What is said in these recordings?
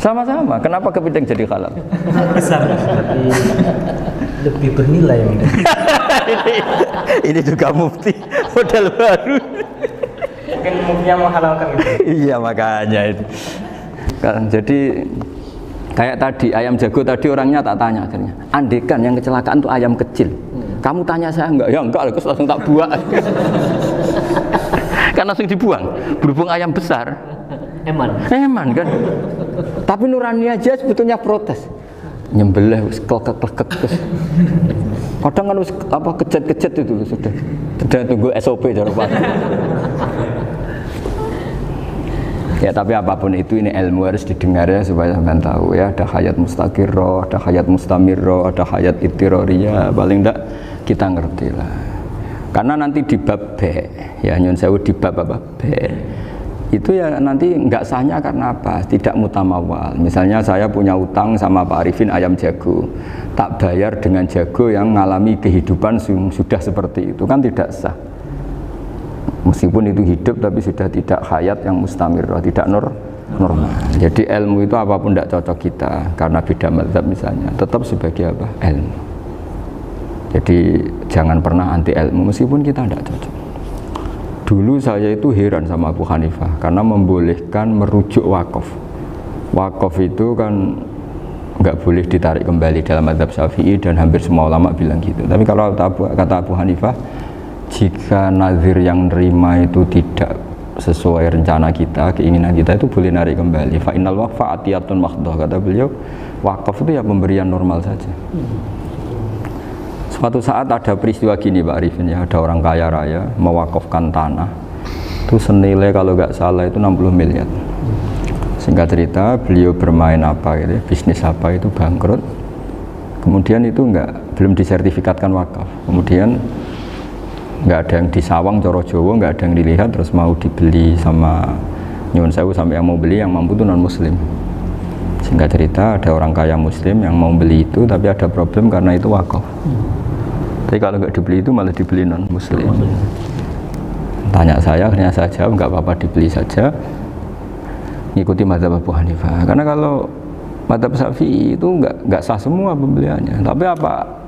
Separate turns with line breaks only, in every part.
Sama-sama. Kenapa kepiting jadi halal?
Besar, tapi lebih bernilai yang ini.
Ini juga mufti model baru.
Mungkin muftinya menghalalkan itu.
Iya makanya itu. Kan jadi kayak tadi ayam jago tadi orangnya tak tanya akhirnya. Andekan yang kecelakaan itu ayam kecil. Kamu tanya saya enggak? Ya enggak, terus langsung tak buang. Kan langsung dibuang. Berhubung ayam besar. Eman kan. Tapi nurani aja sebetulnya protes. Nyembelih wis klekek-klekek terus. Kadang kan wis apa kejet-kejet itu sudah tunggu SOP cara Pak. Ya tapi apapun itu ini ilmu harus didengar ya supaya sampean tahu ya, ada hayat mustaqirroh, ada hayat mustamirroh, ada hayat ittiroriyah, paling enggak kita ngerti lah. Karena nanti di bab B ya nyun sewu di bab apa B itu ya nanti enggak sahnya karena apa? Tidak mutamawal. Misalnya saya punya utang sama Pak Arifin ayam jago, tak bayar dengan jago yang mengalami kehidupan sudah seperti itu kan tidak sah. Meskipun itu hidup tapi sudah tidak hayat yang mustamirah, tidak normal. Jadi ilmu itu apapun tidak cocok kita karena beda mazhab misalnya, tetap sebagai apa? Ilmu. Jadi jangan pernah anti ilmu meskipun kita tidak cocok. Dulu saya itu heran sama Abu Hanifah karena membolehkan merujuk wakaf. Wakaf itu kan nggak boleh ditarik kembali dalam mazhab Syafi'i dan hampir semua ulama bilang gitu. Tapi kalau kata Abu Hanifah, jika nazir yang nerima itu tidak sesuai rencana kita, keinginan kita itu boleh narik kembali. Fa innal waqfa atiyatun mahdhah, kata beliau, wakaf itu ya pemberian normal saja. Suatu saat ada peristiwa gini Pak Arifin ya, ada orang kaya raya mewakafkan tanah itu senilai kalau nggak salah itu 60 miliar. Singkat cerita beliau bermain apa gitu, bisnis apa itu bangkrut. Kemudian itu belum disertifikatkan wakaf. Kemudian nggak ada yang disawang coro Jawa, nggak ada yang dilihat, terus mau dibeli sama nyuwun sewu sampai yang mau beli yang mampu itu non muslim. Singkat cerita ada orang kaya muslim yang mau beli itu tapi ada problem karena itu wakaf. Tapi kalau nggak dibeli itu malah dibeli non muslim. Tanya saya, akhirnya saya jawab nggak apa-apa dibeli saja, ngikuti mazhab Abu Hanifah. Karena kalau mazhab Syafi'i itu nggak sah semua pembeliannya. Tapi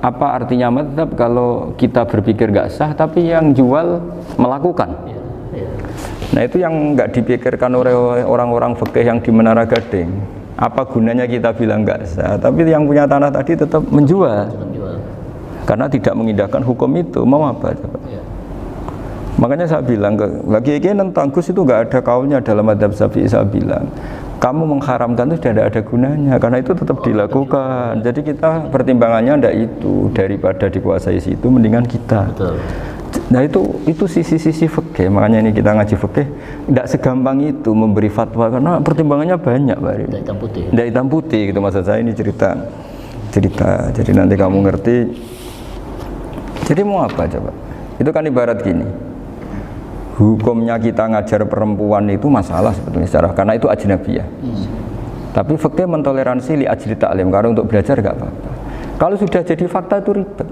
apa artinya mazhab kalau kita berpikir nggak sah tapi yang jual melakukan? Nah itu yang nggak dipikirkan oleh orang-orang fikih yang di Menara Gading. Apa gunanya kita bilang nggak sah tapi yang punya tanah tadi tetap menjual karena tidak mengindahkan hukum itu, mau apa coba? Makanya saya bilang bagi tentang Gus itu nggak ada kaulnya dalam mazhab Syafi'i. Saya bilang kamu mengharamkan itu tidak ada gunanya karena itu tetap dilakukan. Jadi kita pertimbangannya ndak itu, daripada dikuasai situ mendingan kita. Betul. Nah itu sisi-sisi fikih. Makanya ini kita ngaji fikih ndak segampang itu memberi fatwa karena pertimbangannya banyak, Pak. Ndak hitam putih. Ndak hitam putih gitu maksud saya, ini cerita. Jadi nanti kamu ngerti. Jadi mau apa coba? Itu kan ibarat gini. Hukumnya kita ngajar perempuan itu masalah sebetulnya secara karena itu ajnabiyah. Tapi fikih mentoleransi li ajli ta'lim karena untuk belajar enggak apa-apa. Kalau sudah jadi fakta itu ribet.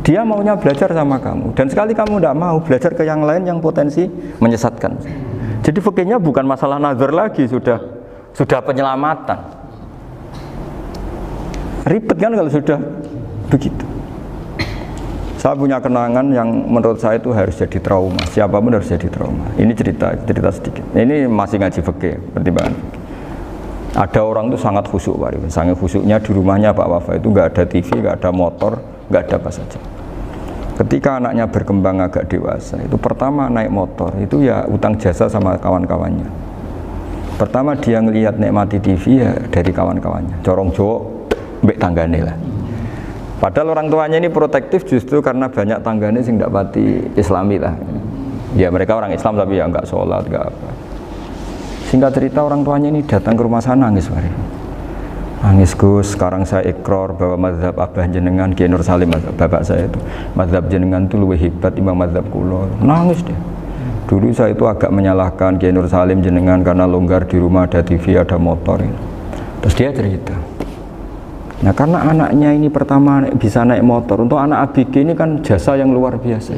Dia maunya belajar sama kamu dan sekali kamu enggak mau belajar ke yang lain yang potensi menyesatkan. Jadi fikihnya bukan masalah nazar lagi, sudah penyelamatan. Ribet kan kalau sudah begitu. Saya punya kenangan yang menurut saya itu harus jadi trauma. Siapapun harus jadi trauma. Ini cerita sedikit. Ini masih ngaji fikih, pertimbangan fikih. Ada orang itu sangat khusyuk, Pak Arifin. Sangat khusyuknya di rumahnya Pak Wafa itu nggak ada TV, nggak ada motor, nggak ada apa saja. Ketika anaknya berkembang agak dewasa, itu pertama naik motor, itu ya utang jasa sama kawan-kawannya. Pertama dia ngelihat nikmati TV ya dari kawan-kawannya. Corong Jawa, mbek tanggane lah. Padahal orang tuanya ini protektif justru karena banyak tangganya sing ndak pati Islami lah. Ya mereka orang Islam tapi ya nggak sholat, nggak apa. Singkat cerita orang tuanya ini datang ke rumah sana nangis, Pak. Nangis, Gus, sekarang saya ikrar bahwa mazhab abah jenengan Kiai Nur Salim, bapak saya itu mazhab jenengan itu lebih hebat timbang mazhab kula. Nangis deh. Dulu saya itu agak menyalahkan Kiai Nur Salim jenengan karena longgar di rumah ada TV, ada motor. Terus dia cerita. Nah karena anaknya ini pertama bisa naik motor, untuk anak ABG ini kan jasa yang luar biasa.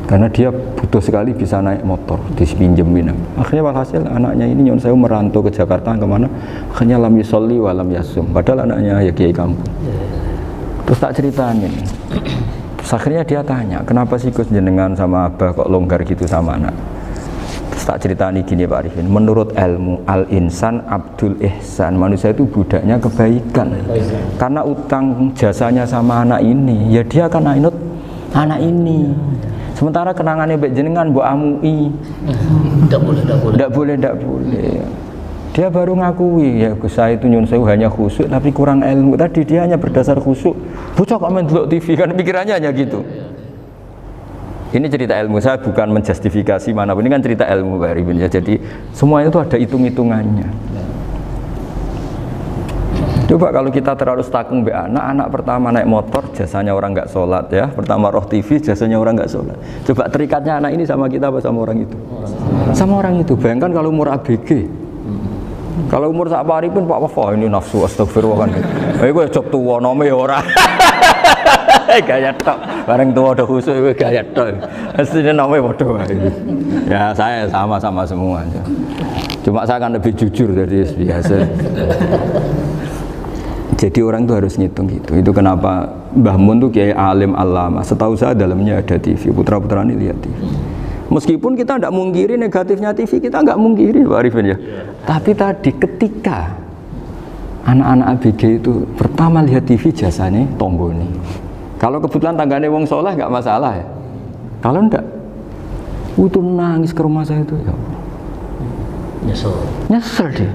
karena dia butuh sekali bisa naik motor dipinjemin. Akhirnya walhasil anaknya ini nyon sewu merantau ke Jakarta kemana, akhirnya lam yusolli wa lam yasum, padahal anaknya ya kiai kampung. Terus tak ceritain, terus akhirnya dia tanya, kenapa sih Gus jenengan sama abah kok longgar gitu sama anak? Terus tak ceritani gini Pak Arifin, menurut ilmu al-insan abdul ihsan, manusia itu budaknya kebaikan. Karena utang jasanya sama anak ini, ya dia akan ainut anak ini. Sementara kenangannya mbek jenengan mbok amui. Enggak boleh. Dia baru ngakui, ya Gus saya itu nyun sewu hanya khusyuk tapi kurang ilmu. Tadi dia hanya berdasar khusyuk. Bocah kok main delok TV, kan pikirannya hanya gitu. Ini cerita ilmu, saya bukan menjustifikasi manapun, ini kan cerita ilmu Pak Arifin ya. Jadi semuanya itu ada hitung-hitungannya. Coba kalau kita terlalu stakung be anak pertama naik motor jasanya orang nggak sholat ya, pertama roh TV jasanya orang nggak sholat. Coba terikatnya anak ini sama kita apa sama orang itu? Sama orang itu. Bayangkan kalau umur ABG, kalau umur sak pari pun Pak Wafa ini nafsu astagfirullah kan. Gue cocok tua nome orang. Gaya tok, bareng tua udah khusus gue gaya tok. Aslinya namanya bodoh. Ya saya sama semua. Cuma saya kan lebih jujur dari biasa. Jadi orang itu harus ngitung gitu. Itu kenapa Mbah Mun tuh kiai alim alama. Setahu saya dalamnya ada TV. Putra-putra ini lihat TV. Meskipun kita tidak mungkiri negatifnya TV, kita nggak mungkiri Pak Arifin ya. Tapi tadi ketika anak-anak ABG itu pertama lihat TV jasanya Tonggoni. Kalau kebetulan tanggane wong soleh nggak masalah ya. Kalau enggak, itu nangis ke rumah saya itu ya. Nyesel dia.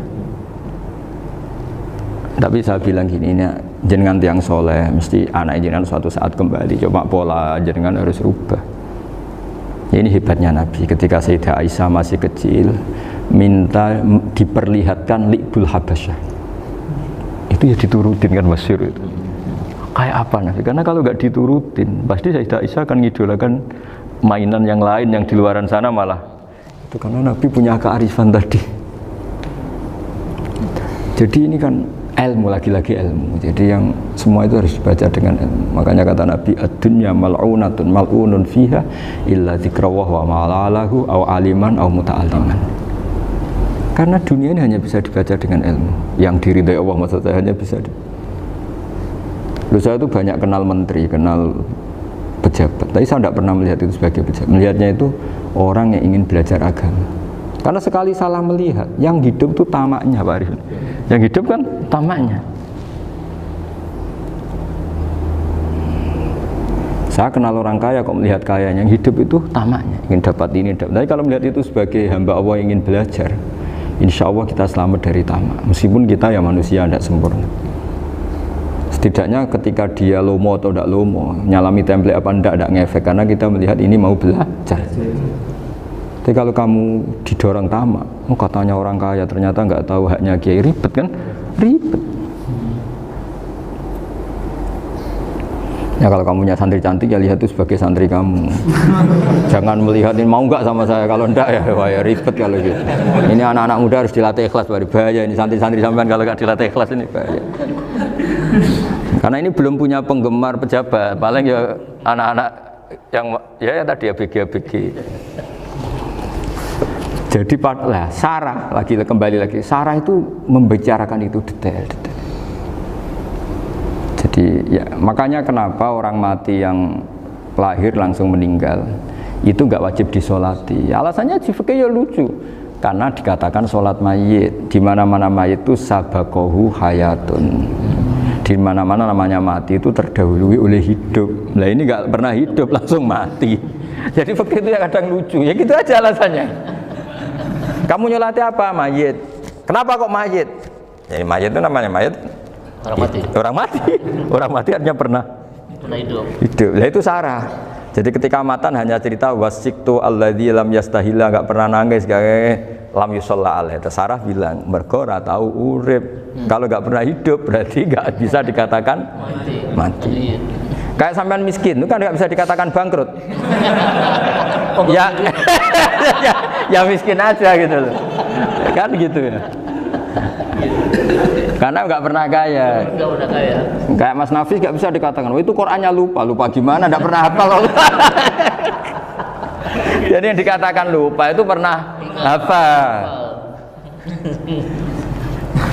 Tapi saya bilang gini, ini jenengan tiang soleh, mesti anak jenengan suatu saat kembali. Coba pola jenengan harus rubah. Ini hebatnya Nabi. Ketika Sayyidah Aisyah masih kecil, minta diperlihatkan Li'bul Habasyah. Itu ya diturutin kan masyhur itu. Kayak apa Nabi? Karena kalau nggak diturutin, pasti Sayyidah Aisyah akan ngidolakan mainan yang lain yang di luaran sana malah. Itu karena Nabi punya kearifan tadi. Jadi ini kan ilmu, lagi-lagi ilmu. Jadi yang semua itu harus dibaca dengan ilmu. Makanya kata Nabi, ad-dunya mal'unatun mal'unun fiha illa dzikrawah wa ma'alahu aw aliman aw muta'alliman. Karena dunia ini hanya bisa dibaca dengan ilmu. Yang diridai Allah maksud saya hanya bisa. Lalu saya itu banyak kenal menteri, kenal pejabat. Tapi saya tidak pernah melihat itu sebagai pejabat. Melihatnya itu orang yang ingin belajar agama. Karena sekali salah melihat, yang hidup itu tamaknya Pak Arifin. Yang hidup kan tamaknya. Saya kenal orang kaya kok melihat kayanya, yang hidup itu tamaknya, ingin dapat ini, dapat. Tapi kalau melihat itu sebagai hamba Allah yang ingin belajar, insya Allah kita selamat dari tamak. Meskipun kita ya manusia tidak sempurna. Setidaknya ketika dia lomo atau tidak lomo, nyalami template apa tidak ngefek, karena kita melihat ini mau belajar. Tapi kalau kamu didorong tamak, katanya orang kaya ternyata nggak tahu haknya kiai, ribet kan? Ribet. Ya kalau kamu punya santri cantik ya lihat itu sebagai santri kamu. Jangan melihat ini mau nggak sama saya, kalau enggak ya wah ya ribet kalau gitu. Ini anak-anak muda harus dilatih ikhlas, bahaya ini santri-santri sampean kalau nggak dilatih ikhlas ini bahaya. Karena ini belum punya penggemar pejabat, paling ya anak-anak yang ya tadi ABG. Jadi lah Sarah kembali lagi Sarah itu membicarakan itu detail. Jadi ya makanya kenapa orang mati yang lahir langsung meninggal itu nggak wajib disolati. Alasannya di fikih ya lucu. Karena dikatakan sholat mayit, di mana-mana mayit itu sabakohu hayatun. Di mana-mana namanya mati itu terdahului oleh hidup. Nah ini nggak pernah hidup langsung mati. Jadi fikih itu ya kadang lucu. Ya gitu aja alasannya. Kamu nyolati apa? Mayit. Kenapa kok mayit? Jadi mayit itu namanya mayit.
Orang mati.
Orang mati. Orang mati artinya pernah
hidup.
Nah itu Sarah. Jadi ketika matan hanya cerita wasiktu alladzi lam yastahila, enggak pernah nangis, lam yusalla alaih. Sarah bilang mergo ora tau urip. Kalau enggak pernah hidup berarti enggak bisa dikatakan mati. Kayak sampean miskin itu kan enggak bisa dikatakan bangkrut. ya miskin aja gitu loh. Kan gitu ya. Karena nggak pernah kaya. Kayak Mas Nafis nggak bisa dikatakan, oh itu Qurannya lupa gimana, nggak pernah hafal. Jadi yang dikatakan lupa itu pernah hafal.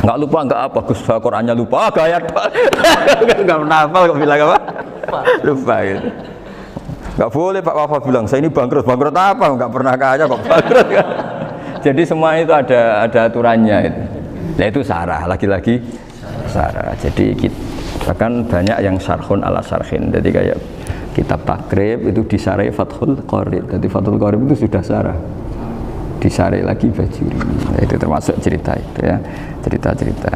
Enggak lupa enggak apa Gus, Qurannya lupa, gaya enggak pernah hafal kok bilang apa? Lupa gitu. Enggak boleh Pak Wafa bilang, saya ini bangkrut apa? Enggak pernah kaya kok bangkrut. Jadi semua itu ada aturannya itu. Nah itu sarah, lagi-lagi sarah. Jadi bahkan banyak yang syarhun ala syarhin. Jadi kayak kitab takrib itu disarai Fathul Qorib. Jadi Fathul Qorib itu sudah sarah. Disarai lagi Bajuri. Nah, itu termasuk cerita itu ya, cerita-cerita.